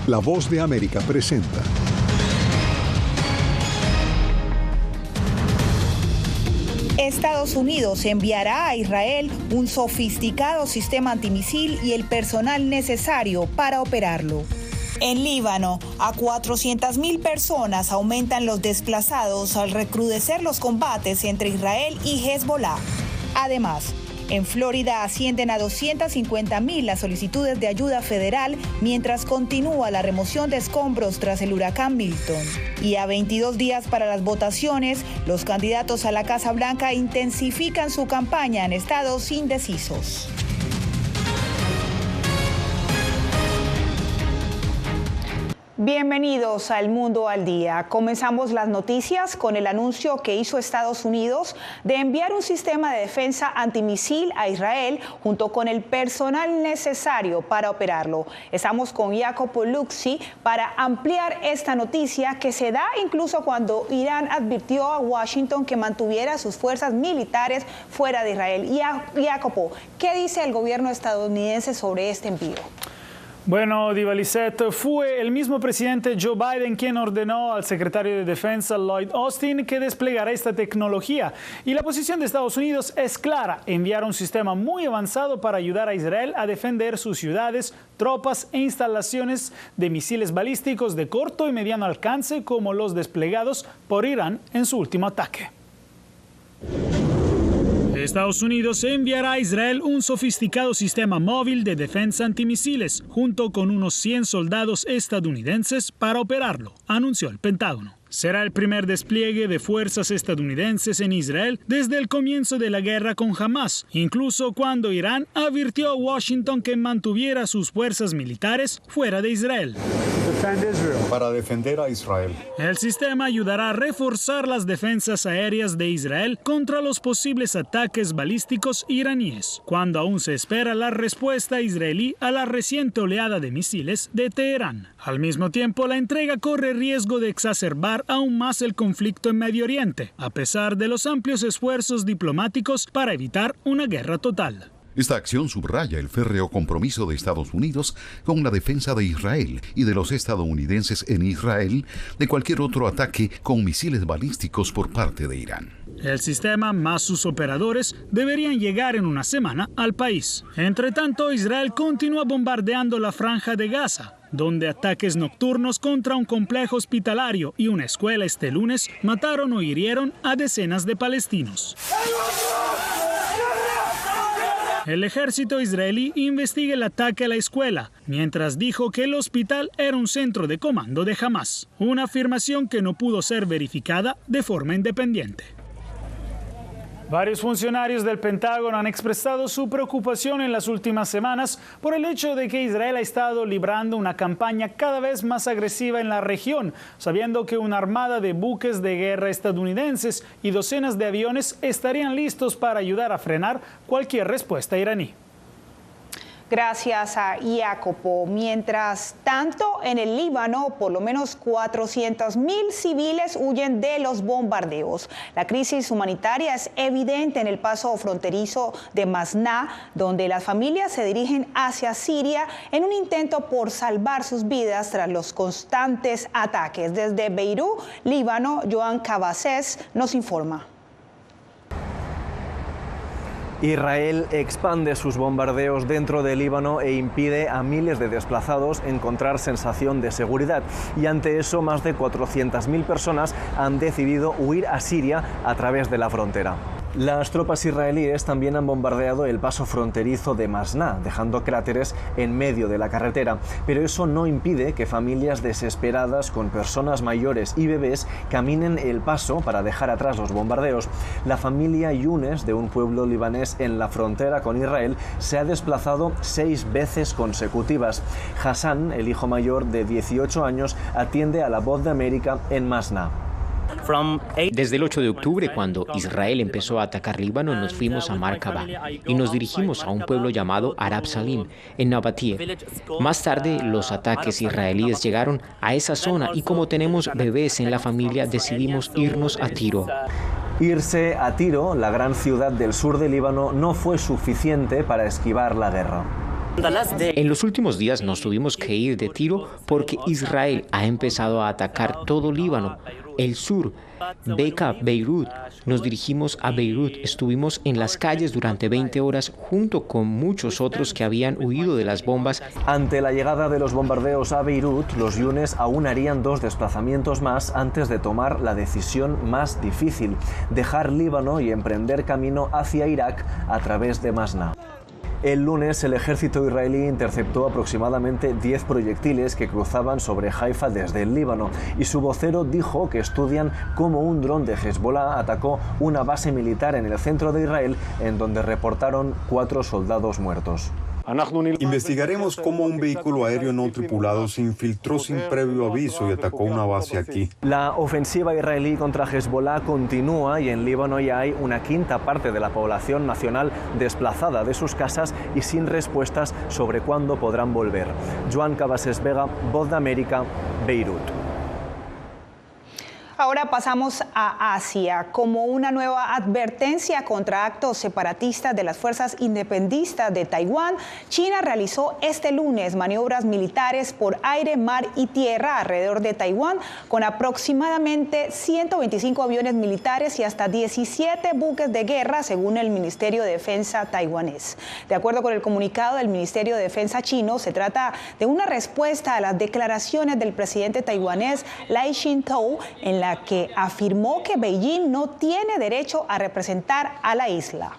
La Voz de América presenta. Estados Unidos enviará a Israel un sofisticado sistema antimisil y el personal necesario para operarlo. En Líbano, a 400.000 personas aumentan los desplazados al recrudecer los combates entre Israel y Hezbollah. Además, en Florida ascienden a 250.000 las solicitudes de ayuda federal mientras continúa la remoción de escombros tras el huracán Milton. Y a 22 días para las votaciones, los candidatos a la Casa Blanca intensifican su campaña en estados indecisos. Bienvenidos al Mundo al Día. Comenzamos las noticias con el anuncio que hizo Estados Unidos de enviar un sistema de defensa antimisil a Israel junto con el personal necesario para operarlo. Estamos con Jacopo Luzzi para ampliar esta noticia que se da incluso cuando Irán advirtió a Washington que mantuviera sus fuerzas militares fuera de Israel. Jacopo, ¿qué dice el gobierno estadounidense sobre este envío? Bueno, Diva Lisette, fue el mismo presidente Joe Biden quien ordenó al secretario de Defensa Lloyd Austin que desplegara esta tecnología. Y la posición de Estados Unidos es clara: enviar un sistema muy avanzado para ayudar a Israel a defender sus ciudades, tropas e instalaciones de misiles balísticos de corto y mediano alcance como los desplegados por Irán en su último ataque. Estados Unidos enviará a Israel un sofisticado sistema móvil de defensa antimisiles, junto con unos 100 soldados estadounidenses para operarlo, anunció el Pentágono. Será el primer despliegue de fuerzas estadounidenses en Israel desde el comienzo de la guerra con Hamás, incluso cuando Irán advirtió a Washington que mantuviera sus fuerzas militares fuera de Israel. Para defender a Israel. El sistema ayudará a reforzar las defensas aéreas de Israel contra los posibles ataques balísticos iraníes, cuando aún se espera la respuesta israelí a la reciente oleada de misiles de Teherán. Al mismo tiempo, la entrega corre riesgo de exacerbar aún más el conflicto en Medio Oriente, a pesar de los amplios esfuerzos diplomáticos para evitar una guerra total. Esta acción subraya el férreo compromiso de Estados Unidos con la defensa de Israel y de los estadounidenses en Israel de cualquier otro ataque con misiles balísticos por parte de Irán. El sistema más sus operadores deberían llegar en una semana al país. Entre tanto, Israel continúa bombardeando la Franja de Gaza, donde ataques nocturnos contra un complejo hospitalario y una escuela este lunes mataron o hirieron a decenas de palestinos. El ejército israelí investiga el ataque a la escuela, mientras dijo que el hospital era un centro de comando de Hamás, una afirmación que no pudo ser verificada de forma independiente. Varios funcionarios del Pentágono han expresado su preocupación en las últimas semanas por el hecho de que Israel ha estado librando una campaña cada vez más agresiva en la región, sabiendo que una armada de buques de guerra estadounidenses y docenas de aviones estarían listos para ayudar a frenar cualquier respuesta iraní. Gracias a Jacopo. Mientras tanto, en el Líbano, por lo menos 400.000 civiles huyen de los bombardeos. La crisis humanitaria es evidente en el paso fronterizo de Masná, donde las familias se dirigen hacia Siria en un intento por salvar sus vidas tras los constantes ataques. Desde Beirut, Líbano, Joan Cabasés nos informa. Israel expande sus bombardeos dentro del Líbano e impide a miles de desplazados encontrar sensación de seguridad. Y ante eso, más de 400.000 personas han decidido huir a Siria a través de la frontera. Las tropas israelíes también han bombardeado el paso fronterizo de Masná, dejando cráteres en medio de la carretera. Pero eso no impide que familias desesperadas con personas mayores y bebés caminen el paso para dejar atrás los bombardeos. La familia Younes, de un pueblo libanés en la frontera con Israel, se ha desplazado 6 veces consecutivas. Hassan, el hijo mayor de 18 años, atiende a La Voz de América en Masná. Desde el 8 de octubre, cuando Israel empezó a atacar Líbano, nos fuimos a Markaba y nos dirigimos a un pueblo llamado Arab Salim, en Nabatie. Más tarde, los ataques israelíes llegaron a esa zona y como tenemos bebés en la familia, decidimos irnos a Tiro. Irse a Tiro, la gran ciudad del sur de Líbano, no fue suficiente para esquivar la guerra. En los últimos días nos tuvimos que ir de tiro porque Israel ha empezado a atacar todo Líbano, el sur, Beca, Beirut. Nos dirigimos a Beirut, estuvimos en las calles durante 20 horas junto con muchos otros que habían huido de las bombas. Ante la llegada de los bombardeos a Beirut, los Yunes aún harían 2 desplazamientos más antes de tomar la decisión más difícil, dejar Líbano y emprender camino hacia Irak a través de Masná. El lunes, el ejército israelí interceptó aproximadamente 10 proyectiles que cruzaban sobre Haifa desde el Líbano, y su vocero dijo que estudian cómo un dron de Hezbollah atacó una base militar en el centro de Israel, en donde reportaron 4 soldados muertos. Investigaremos cómo un vehículo aéreo no tripulado se infiltró sin previo aviso y atacó una base aquí. La ofensiva israelí contra Hezbollah continúa y en Líbano ya hay una quinta parte de la población nacional desplazada de sus casas y sin respuestas sobre cuándo podrán volver. Joan Cabasés Vega, Voz de América, Beirut. Ahora pasamos a Asia. Como una nueva advertencia contra actos separatistas de las fuerzas independistas de Taiwán, China realizó este lunes maniobras militares por aire, mar y tierra alrededor de Taiwán, con aproximadamente 125 aviones militares y hasta 17 buques de guerra, según el Ministerio de Defensa taiwanés. De acuerdo con el comunicado del Ministerio de Defensa chino, se trata de una respuesta a las declaraciones del presidente taiwanés Lai Ching-te, en la que afirmó que Beijing no tiene derecho a representar a la isla.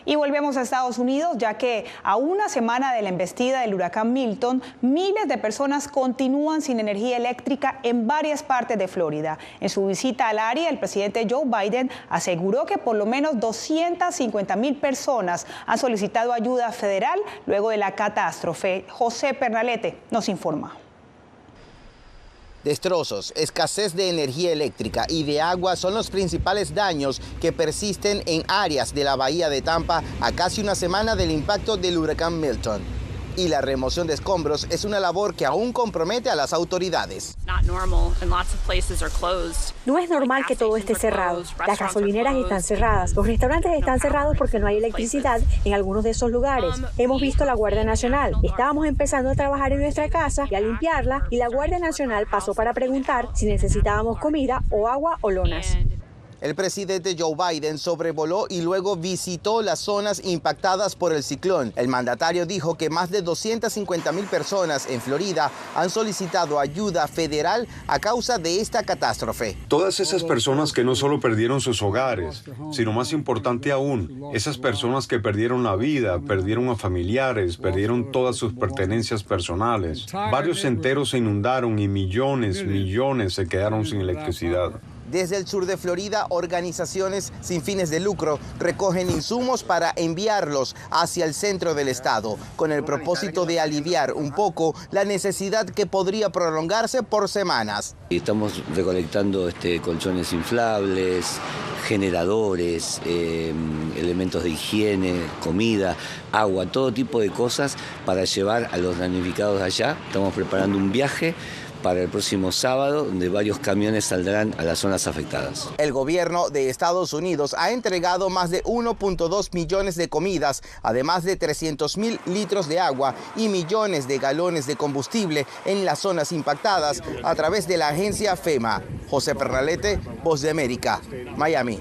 Y volvemos a Estados Unidos, ya que a una semana de la embestida del huracán Milton, miles de personas continúan sin energía eléctrica en varias partes de Florida. En su visita al área, el presidente Joe Biden aseguró que por lo menos 250,000 personas han solicitado ayuda federal luego de la catástrofe. José Pernalete nos informa. Destrozos, escasez de energía eléctrica y de agua son los principales daños que persisten en áreas de la bahía de Tampa a casi una semana del impacto del huracán Milton. Y la remoción de escombros es una labor que aún compromete a las autoridades. No es normal que todo esté cerrado. Las gasolineras están cerradas. Los restaurantes están cerrados porque no hay electricidad en algunos de esos lugares. Hemos visto la Guardia Nacional. Estábamos empezando a trabajar en nuestra casa y a limpiarla, y la Guardia Nacional pasó para preguntar si necesitábamos comida o agua o lonas. El presidente Joe Biden sobrevoló y luego visitó las zonas impactadas por el ciclón. El mandatario dijo que más de 250,000 personas en Florida han solicitado ayuda federal a causa de esta catástrofe. Todas esas personas que no solo perdieron sus hogares, sino más importante aún, esas personas que perdieron la vida, perdieron a familiares, perdieron todas sus pertenencias personales. Barrios enteros se inundaron y millones se quedaron sin electricidad. Desde el sur de Florida, organizaciones sin fines de lucro recogen insumos para enviarlos hacia el centro del estado, con el propósito de aliviar un poco la necesidad que podría prolongarse por semanas. Estamos recolectando colchones inflables, generadores, elementos de higiene, comida, agua, todo tipo de cosas para llevar a los damnificados allá. Estamos preparando un viaje para el próximo sábado, donde varios camiones saldrán a las zonas afectadas. El gobierno de Estados Unidos ha entregado más de 1.2 millones de comidas, además de 300,000 litros de agua y millones de galones de combustible en las zonas impactadas a través de la agencia FEMA. José Pernalete, Voz de América, Miami.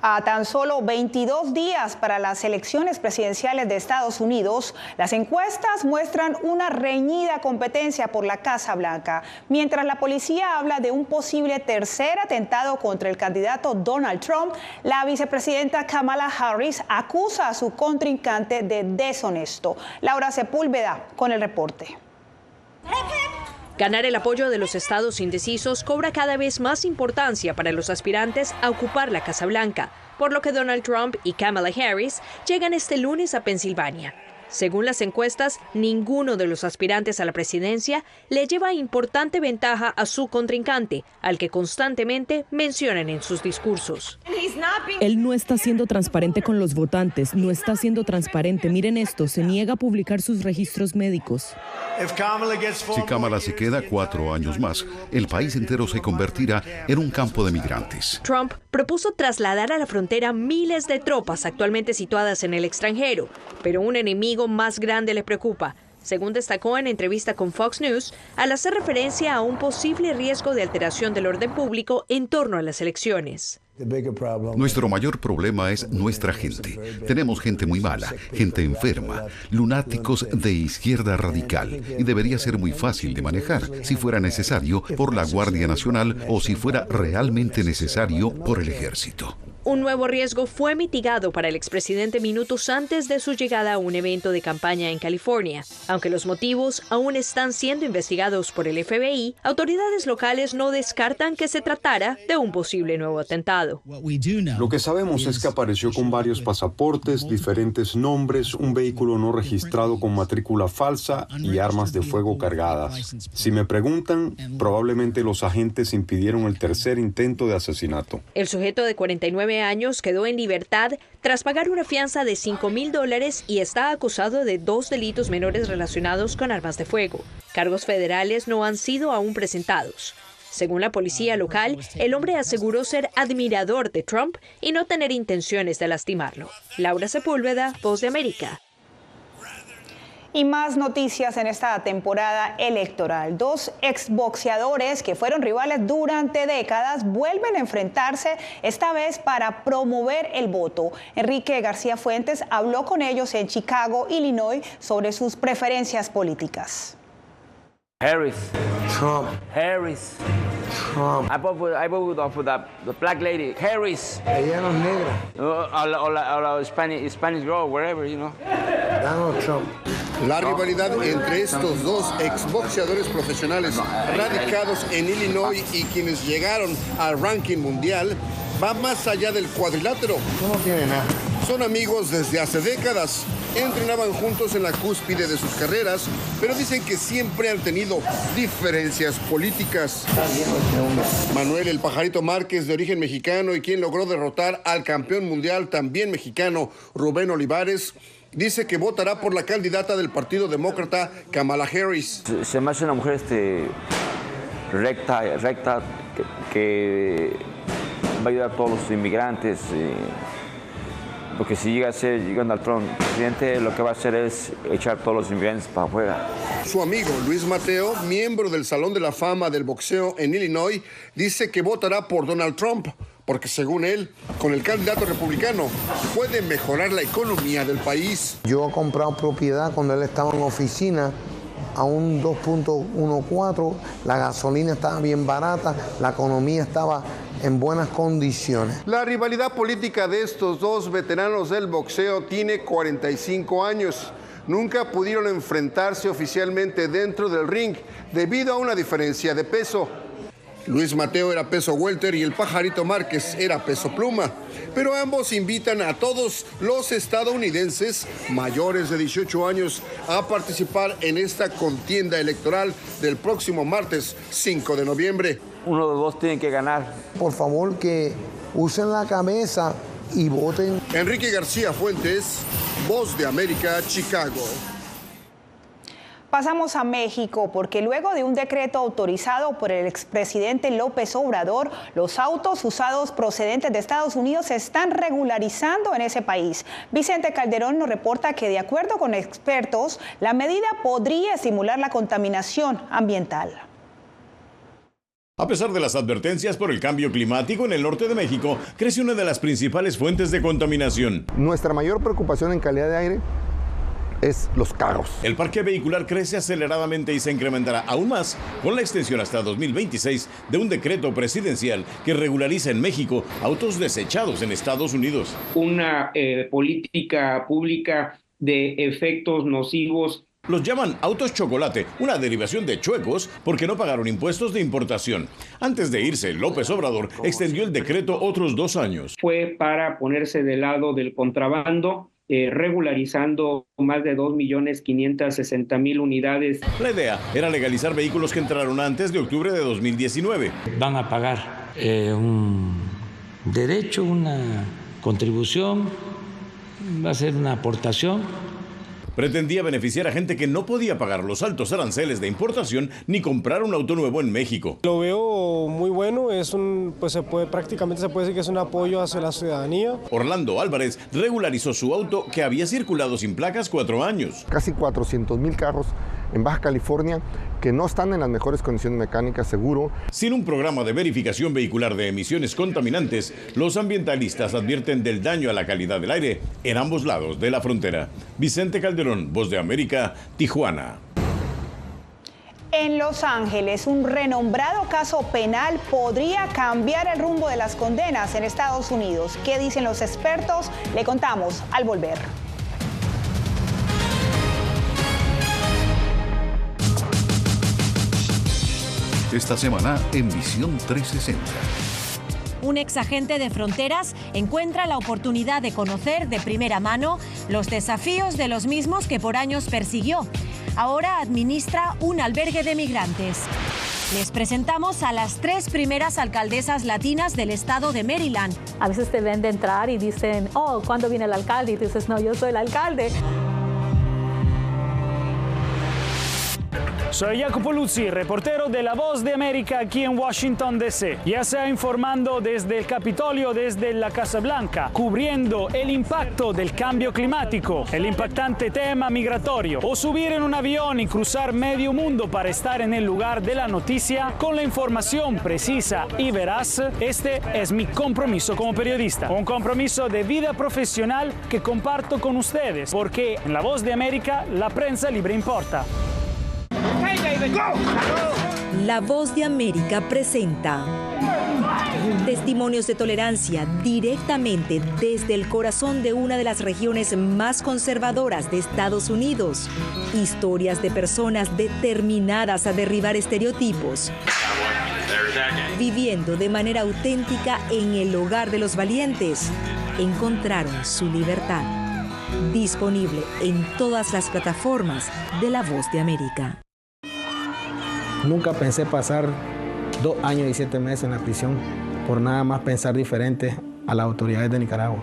A tan solo 22 días para las elecciones presidenciales de Estados Unidos, las encuestas muestran una reñida competencia por la Casa Blanca. Mientras la policía habla de un posible tercer atentado contra el candidato Donald Trump, la vicepresidenta Kamala Harris acusa a su contrincante de deshonesto. Laura Sepúlveda con el reporte. Ganar el apoyo de los estados indecisos cobra cada vez más importancia para los aspirantes a ocupar la Casa Blanca, por lo que Donald Trump y Kamala Harris llegan este lunes a Pensilvania. Según las encuestas, ninguno de los aspirantes a la presidencia le lleva importante ventaja a su contrincante, al que constantemente mencionan en sus discursos. Él no está siendo transparente con los votantes, no está siendo transparente. Miren esto, se niega a publicar sus registros médicos. Si Kamala se queda 4 años más, el país entero se convertirá en un campo de migrantes. Trump propuso trasladar a la frontera miles de tropas actualmente situadas en el extranjero, pero un enemigo más grande le preocupa, según destacó en entrevista con Fox News, al hacer referencia a un posible riesgo de alteración del orden público en torno a las elecciones. Nuestro mayor problema es nuestra gente. Tenemos gente muy mala, gente enferma, lunáticos de izquierda radical, y debería ser muy fácil de manejar, si fuera necesario, por la Guardia Nacional o si fuera realmente necesario por el ejército. Un nuevo riesgo fue mitigado para el expresidente minutos antes de su llegada a un evento de campaña en California. Aunque los motivos aún están siendo investigados por el FBI, autoridades locales no descartan que se tratara de un posible nuevo atentado. Lo que sabemos es que apareció con varios pasaportes, diferentes nombres, un vehículo no registrado con matrícula falsa y armas de fuego cargadas. Si me preguntan, probablemente los agentes impidieron el tercer intento de asesinato. El sujeto de 49 años quedó en libertad tras pagar una fianza de $5,000 y está acusado de 2 delitos menores relacionados con armas de fuego. Cargos federales no han sido aún presentados. Según la policía local, el hombre aseguró ser admirador de Trump y no tener intenciones de lastimarlo. Laura Sepúlveda, Voz de América. Y más noticias en esta temporada electoral. 2 exboxeadores que fueron rivales durante décadas vuelven a enfrentarse, esta vez para promover el voto. Enrique García Fuentes habló con ellos en Chicago, Illinois, sobre sus preferencias políticas. Harris. Trump. Harris. Trump. I vote for the black lady. Harris. Ella no es negra. Or la Spanish girl, wherever, you know. Donald Trump. La rivalidad entre estos 2 exboxeadores profesionales radicados en Illinois y quienes llegaron al ranking mundial va más allá del cuadrilátero. No tiene nada. Son amigos desde hace décadas. Entrenaban juntos en la cúspide de sus carreras, pero dicen que siempre han tenido diferencias políticas. Manuel El Pajarito Márquez, de origen mexicano y quien logró derrotar al campeón mundial también mexicano Rubén Olivares, dice que votará por la candidata del Partido Demócrata, Kamala Harris. Se me hace una mujer recta, que va a ayudar a todos los inmigrantes. Porque si llega a ser Donald Trump presidente, lo que va a hacer es echar todos los inmigrantes para afuera. Su amigo Luis Mateo, miembro del Salón de la Fama del Boxeo en Illinois, dice que votará por Donald Trump, porque según él, con el candidato republicano, puede mejorar la economía del país. Yo he comprado propiedad cuando él estaba en oficina a un 2.14, la gasolina estaba bien barata, la economía estaba en buenas condiciones. La rivalidad política de estos 2 veteranos del boxeo tiene 45 años. Nunca pudieron enfrentarse oficialmente dentro del ring debido a una diferencia de peso. Luis Mateo era peso welter y El Pajarito Márquez era peso pluma. Pero ambos invitan a todos los estadounidenses mayores de 18 años a participar en esta contienda electoral del próximo martes 5 de noviembre. Uno de los 2 tiene que ganar. Por favor, que usen la cabeza y voten. Enrique García Fuentes, Voz de América, Chicago. Pasamos a México porque luego de un decreto autorizado por el expresidente López Obrador, los autos usados procedentes de Estados Unidos se están regularizando en ese país. Vicente Calderón nos reporta que, de acuerdo con expertos, la medida podría estimular la contaminación ambiental. A pesar de las advertencias por el cambio climático en el norte de México, crece una de las principales fuentes de contaminación. Nuestra mayor preocupación en calidad de aire es los carros. El parque vehicular crece aceleradamente y se incrementará aún más con la extensión hasta 2026 de un decreto presidencial que regulariza en México autos desechados en Estados Unidos. Una política pública de efectos nocivos. Los llaman autos chocolate, una derivación de chuecos porque no pagaron impuestos de importación. Antes de irse, López Obrador extendió el decreto otros 2 años. Fue para ponerse del lado del contrabando regularizando más de 2.560.000 unidades. La idea era legalizar vehículos que entraron antes de octubre de 2019. Van a pagar un derecho, una contribución, va a ser una aportación. Pretendía beneficiar a gente que no podía pagar los altos aranceles de importación ni comprar un auto nuevo en México. Lo veo muy bueno, prácticamente se puede decir que es un apoyo hacia la ciudadanía. Orlando Álvarez regularizó su auto que había circulado sin placas 4 años. Casi 400,000 carros en Baja California que no están en las mejores condiciones mecánicas, seguro. Sin un programa de verificación vehicular de emisiones contaminantes, los ambientalistas advierten del daño a la calidad del aire en ambos lados de la frontera. Vicente Calderón, Voz de América, Tijuana. En Los Ángeles, un renombrado caso penal podría cambiar el rumbo de las condenas en Estados Unidos. ¿Qué dicen los expertos? Le contamos al volver. Esta semana en Visión 360. Un exagente de fronteras encuentra la oportunidad de conocer de primera mano los desafíos de los mismos que por años persiguió. Ahora administra un albergue de migrantes. Les presentamos a las 3 primeras alcaldesas latinas del estado de Maryland. A veces te ven de entrar y dicen, oh, ¿cuándo viene el alcalde? Y tú dices, no, yo soy el alcalde. Soy Jacopo Luzzi, reportero de La Voz de América aquí en Washington, D.C. Ya sea informando desde el Capitolio, desde la Casa Blanca, cubriendo el impacto del cambio climático, el impactante tema migratorio, o subir en un avión y cruzar medio mundo para estar en el lugar de la noticia con la información precisa y veraz, este es mi compromiso como periodista. Un compromiso de vida profesional que comparto con ustedes, porque en La Voz de América la prensa libre importa. La Voz de América presenta testimonios de tolerancia directamente desde el corazón de una de las regiones más conservadoras de Estados Unidos. Historias de personas determinadas a derribar estereotipos, viviendo de manera auténtica en el hogar de los valientes. Encontraron su libertad. Disponible en todas las plataformas de La Voz de América. Nunca pensé pasar 2 años y 7 meses en la prisión por nada más pensar diferente a las autoridades de Nicaragua.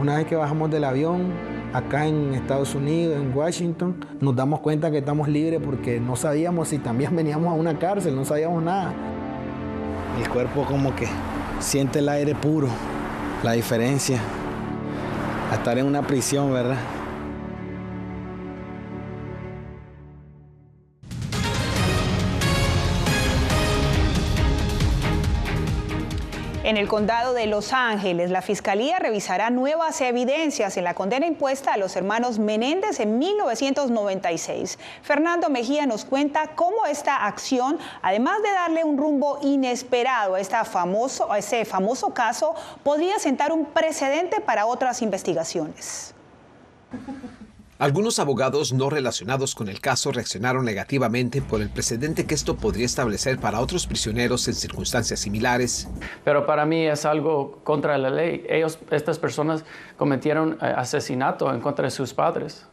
Una vez que bajamos del avión, acá en Estados Unidos, en Washington, nos damos cuenta que estamos libres porque no sabíamos si también veníamos a una cárcel, no sabíamos nada. El cuerpo como que siente el aire puro, la diferencia a estar en una prisión, ¿verdad? En el condado de Los Ángeles, la Fiscalía revisará nuevas evidencias en la condena impuesta a los hermanos Menéndez en 1996. Fernando Mejía nos cuenta cómo esta acción, además de darle un rumbo inesperado a ese famoso caso, podría sentar un precedente para otras investigaciones. Algunos abogados no relacionados con el caso reaccionaron negativamente por el precedente que esto podría establecer para otros prisioneros en circunstancias similares. Pero para mí es algo contra la ley. Estas personas cometieron asesinato en contra de sus padres.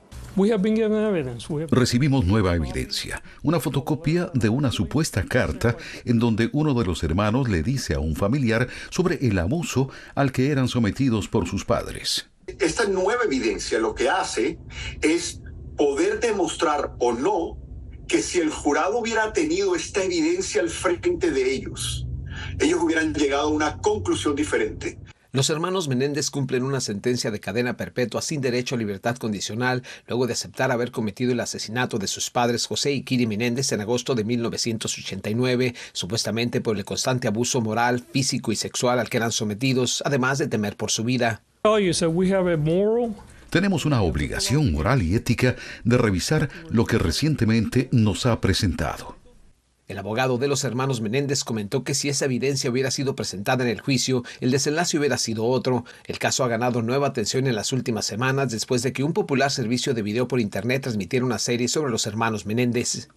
Recibimos nueva evidencia, una fotocopia de una supuesta carta en donde uno de los hermanos le dice a un familiar sobre el abuso al que eran sometidos por sus padres. Esta nueva evidencia lo que hace es poder demostrar o no que si el jurado hubiera tenido esta evidencia al frente de ellos hubieran llegado a una conclusión diferente. Los hermanos Menéndez cumplen una sentencia de cadena perpetua sin derecho a libertad condicional luego de aceptar haber cometido el asesinato de sus padres José y Kiri Menéndez en agosto de 1989, supuestamente por el constante abuso moral, físico y sexual al que eran sometidos, además de temer por su vida. Tenemos una obligación moral y ética de revisar lo que recientemente nos ha presentado. El abogado de los hermanos Menéndez comentó que si esa evidencia hubiera sido presentada en el juicio, el desenlace hubiera sido otro. El caso ha ganado nueva atención en las últimas semanas después de que un popular servicio de video por internet transmitiera una serie sobre los hermanos Menéndez.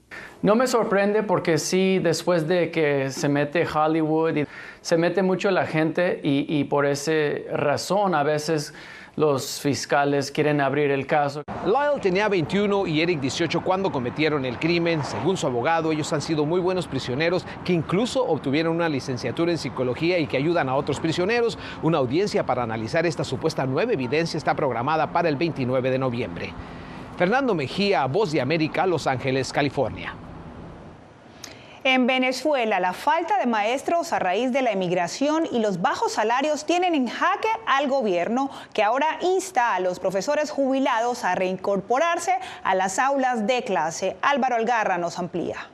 No me sorprende porque sí, después de que se mete Hollywood, se mete mucho la gente y por esa razón a veces los fiscales quieren abrir el caso. Lyle tenía 21 y Eric 18 cuando cometieron el crimen. Según su abogado, ellos han sido muy buenos prisioneros que incluso obtuvieron una licenciatura en psicología y que ayudan a otros prisioneros. Una audiencia para analizar esta supuesta nueva evidencia está programada para el 29 de noviembre. Fernando Mejía, Voz de América, Los Ángeles, California. En Venezuela, la falta de maestros a raíz de la emigración y los bajos salarios tienen en jaque al gobierno, que ahora insta a los profesores jubilados a reincorporarse a las aulas de clase. Álvaro Algarra nos amplía.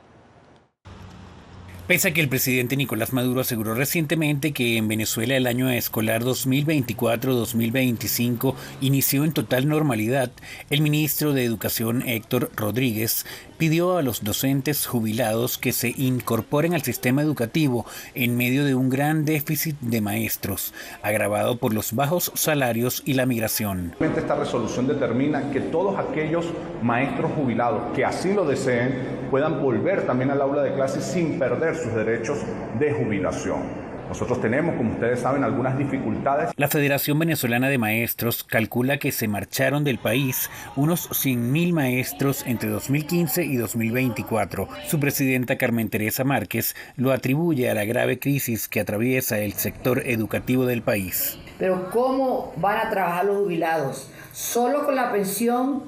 Pese a que el presidente Nicolás Maduro aseguró recientemente que en Venezuela el año escolar 2024-2025 inició en total normalidad, el ministro de Educación Héctor Rodríguez pidió a los docentes jubilados que se incorporen al sistema educativo en medio de un gran déficit de maestros, agravado por los bajos salarios y la migración. Esta resolución determina que todos aquellos maestros jubilados que así lo deseen puedan volver también al aula de clases sin perder sus derechos de jubilación. Nosotros tenemos, como ustedes saben, algunas dificultades. La Federación Venezolana de Maestros calcula que se marcharon del país unos 100.000 maestros entre 2015 y 2024. Su presidenta Carmen Teresa Márquez lo atribuye a la grave crisis que atraviesa el sector educativo del país. Pero ¿cómo van a trabajar los jubilados? Solo con la pensión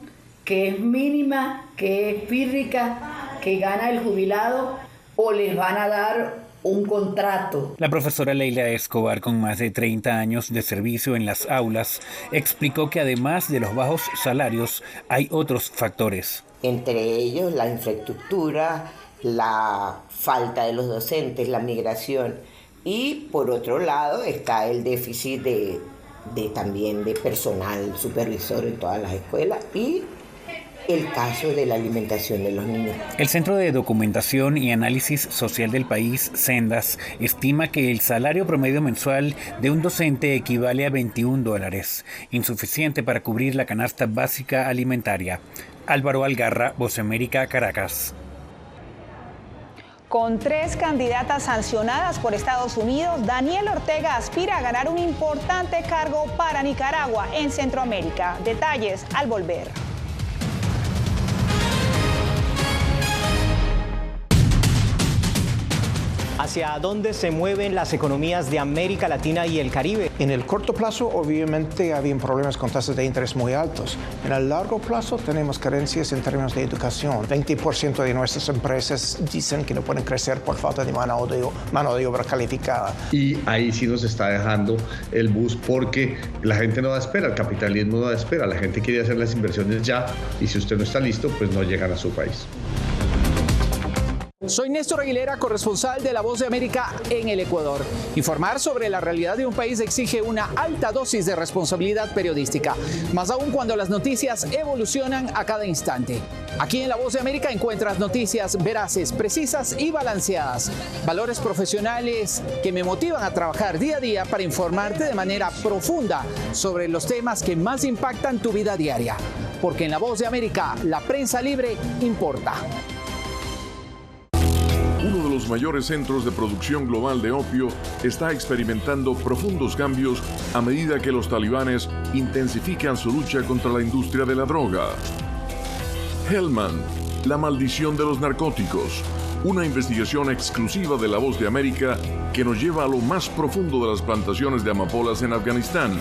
que es mínima, que es pírrica, que gana el jubilado, o les van a dar un contrato. La profesora Leila Escobar, con más de 30 años de servicio en las aulas, explicó que además de los bajos salarios hay otros factores. Entre ellos la infraestructura, la falta de los docentes, la migración, y por otro lado está el déficit también de personal supervisor en todas las escuelas y el caso de la alimentación de los niños. El Centro de Documentación y Análisis Social del país, Sendas, estima que el salario promedio mensual de un docente equivale a $21, insuficiente para cubrir la canasta básica alimentaria. Álvaro Algarra, Voz América, Caracas. Con 3 candidatas sancionadas por Estados Unidos, Daniel Ortega aspira a ganar un importante cargo para Nicaragua en Centroamérica. Detalles al volver. ¿Hacia dónde se mueven las economías de América Latina y el Caribe? En el corto plazo, obviamente, había problemas con tasas de interés muy altos. En el largo plazo, tenemos carencias en términos de educación. 20% de nuestras empresas dicen que no pueden crecer por falta de mano de obra calificada. Y ahí sí nos está dejando el bus porque la gente no da espera, el capitalismo no da espera, la gente quiere hacer las inversiones ya y si usted no está listo, pues no llegan a su país. Soy Néstor Aguilera, corresponsal de La Voz de América en el Ecuador. Informar sobre la realidad de un país exige una alta dosis de responsabilidad periodística, más aún cuando las noticias evolucionan a cada instante. Aquí en La Voz de América encuentras noticias veraces, precisas y balanceadas. Valores profesionales que me motivan a trabajar día a día para informarte de manera profunda sobre los temas que más impactan tu vida diaria. Porque en La Voz de América, la prensa libre importa. Uno de los mayores centros de producción global de opio está experimentando profundos cambios a medida que los talibanes intensifican su lucha contra la industria de la droga. Hellman, la maldición de los narcóticos, una investigación exclusiva de La Voz de América que nos lleva a lo más profundo de las plantaciones de amapolas en Afganistán.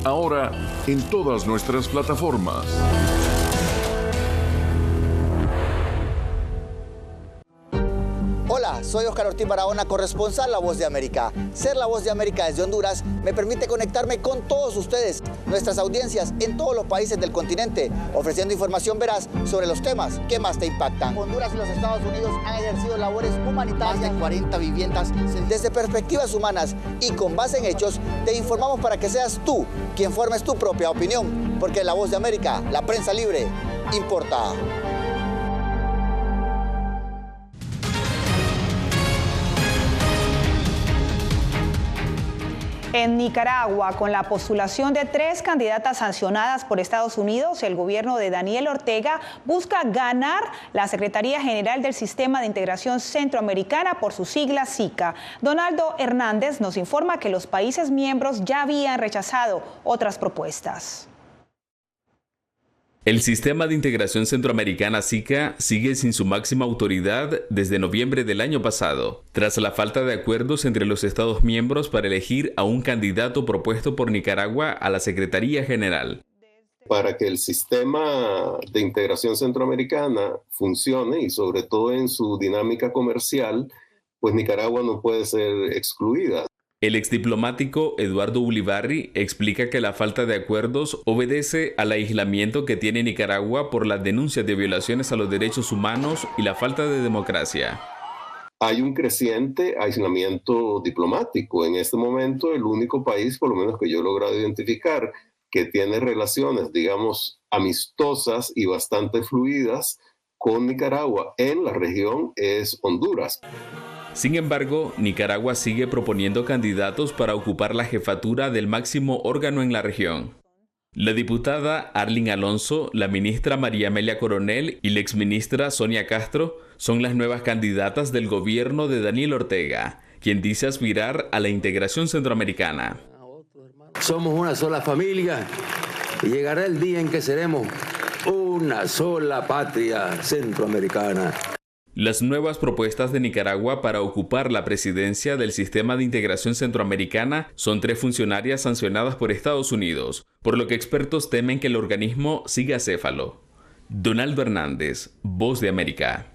Ahora en todas nuestras plataformas. Hola, soy Oscar Ortiz Barahona, corresponsal La Voz de América. Ser La Voz de América desde Honduras me permite conectarme con todos ustedes, nuestras audiencias en todos los países del continente, ofreciendo información veraz sobre los temas que más te impactan. Honduras y los Estados Unidos han ejercido labores humanitarias en 40 viviendas. Desde perspectivas humanas y con base en hechos, te informamos para que seas tú quien formes tu propia opinión, porque La Voz de América, la prensa libre, importa. En Nicaragua, con la postulación de 3 candidatas sancionadas por Estados Unidos, el gobierno de Daniel Ortega busca ganar la Secretaría General del Sistema de Integración Centroamericana, por su sigla SICA. Donaldo Hernández nos informa que los países miembros ya habían rechazado otras propuestas. El Sistema de Integración Centroamericana SICA sigue sin su máxima autoridad desde noviembre del año pasado, tras la falta de acuerdos entre los Estados miembros para elegir a un candidato propuesto por Nicaragua a la Secretaría General. Para que el Sistema de Integración Centroamericana funcione, y sobre todo en su dinámica comercial, pues Nicaragua no puede ser excluida. El exdiplomático Eduardo Ulibarri explica que la falta de acuerdos obedece al aislamiento que tiene Nicaragua por las denuncias de violaciones a los derechos humanos y la falta de democracia. Hay un creciente aislamiento diplomático. En este momento, el único país, por lo menos que yo he logrado identificar, que tiene relaciones, digamos, amistosas y bastante fluidas con Nicaragua en la región es Honduras. Sin embargo, Nicaragua sigue proponiendo candidatos para ocupar la jefatura del máximo órgano en la región. La diputada Arlene Alonso, la ministra María Amelia Coronel y la exministra Sonia Castro son las nuevas candidatas del gobierno de Daniel Ortega, quien dice aspirar a la integración centroamericana. Somos una sola familia y llegará el día en que seremos una sola patria centroamericana. Las nuevas propuestas de Nicaragua para ocupar la presidencia del Sistema de Integración Centroamericana son 3 funcionarias sancionadas por Estados Unidos, por lo que expertos temen que el organismo siga acéfalo. Donaldo Hernández, Voz de América.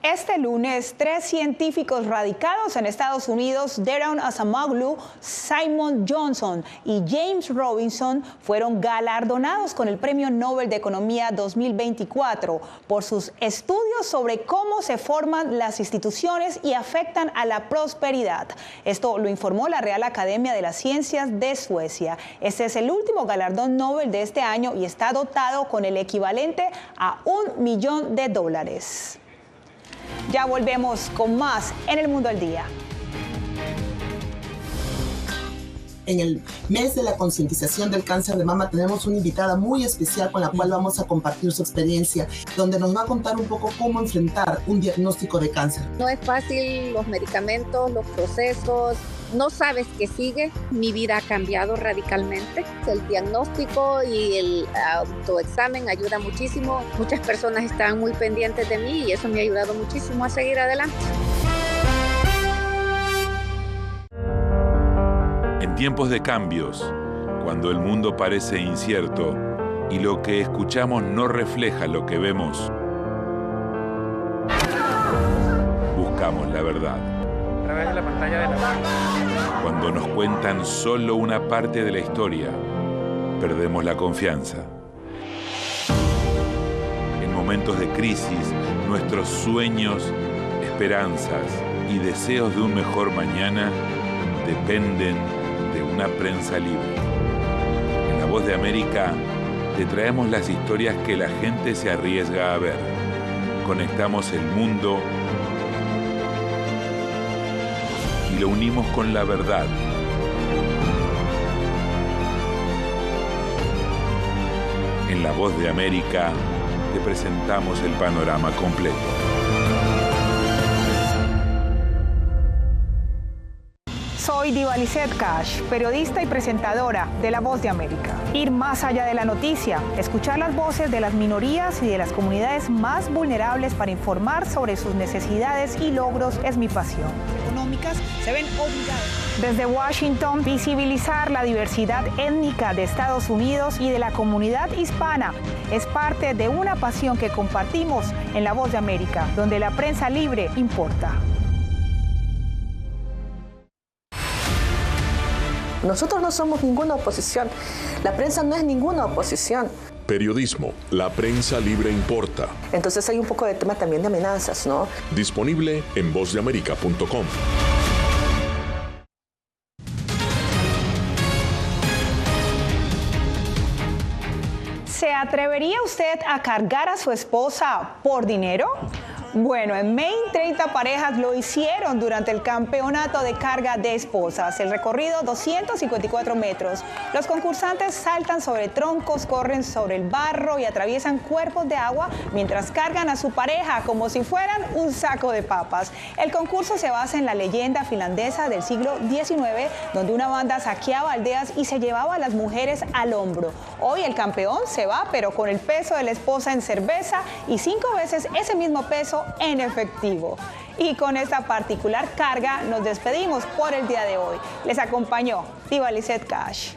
Este lunes, 3 científicos radicados en Estados Unidos, Daron Acemoglu, Simon Johnson y James Robinson, fueron galardonados con el Premio Nobel de Economía 2024 por sus estudios sobre cómo se forman las instituciones y afectan a la prosperidad. Esto lo informó la Real Academia de las Ciencias de Suecia. Este es el último galardón Nobel de este año y está dotado con el equivalente a $1 millón. Ya volvemos con más en El Mundo al Día. En el mes de la concientización del cáncer de mama tenemos una invitada muy especial con la cual vamos a compartir su experiencia, donde nos va a contar un poco cómo enfrentar un diagnóstico de cáncer. No es fácil, los medicamentos, los procesos, no sabes qué sigue. Mi vida ha cambiado radicalmente. El diagnóstico y el autoexamen ayuda muchísimo. Muchas personas están muy pendientes de mí y eso me ha ayudado muchísimo a seguir adelante. En tiempos de cambios, cuando el mundo parece incierto y lo que escuchamos no refleja lo que vemos, buscamos la verdad. A través de la pantalla de la... Cuando nos cuentan solo una parte de la historia, perdemos la confianza. En momentos de crisis, nuestros sueños, esperanzas y deseos de un mejor mañana dependen de una prensa libre. En La Voz de América te traemos las historias que la gente se arriesga a ver. Conectamos el mundo y lo unimos con la verdad. En La Voz de América te presentamos el panorama completo. Soy Diva Lizeth Cash, periodista y presentadora de La Voz de América. Ir más allá de la noticia, escuchar las voces de las minorías y de las comunidades más vulnerables para informar sobre sus necesidades y logros es mi pasión. Económicas se ven obligadas. Desde Washington, visibilizar la diversidad étnica de Estados Unidos y de la comunidad hispana es parte de una pasión que compartimos en La Voz de América, donde la prensa libre importa. Nosotros no somos ninguna oposición. La prensa no es ninguna oposición. Periodismo, la prensa libre importa. Entonces hay un poco de tema también de amenazas, ¿no? Disponible en vozdeamerica.com. ¿Se atrevería usted a cargar a su esposa por dinero? Bueno, en Maine 30 parejas lo hicieron durante el campeonato de carga de esposas. El recorrido 254 metros. Los concursantes saltan sobre troncos, corren sobre el barro y atraviesan cuerpos de agua mientras cargan a su pareja como si fueran un saco de papas. El concurso se basa en la leyenda finlandesa del siglo XIX, donde una banda saqueaba aldeas y se llevaba a las mujeres al hombro. Hoy el campeón se va, pero con el peso de la esposa en cerveza y 5 veces ese mismo peso en efectivo. Y con esta particular carga nos despedimos por el día de hoy. Les acompañó Diva Lizette Cash.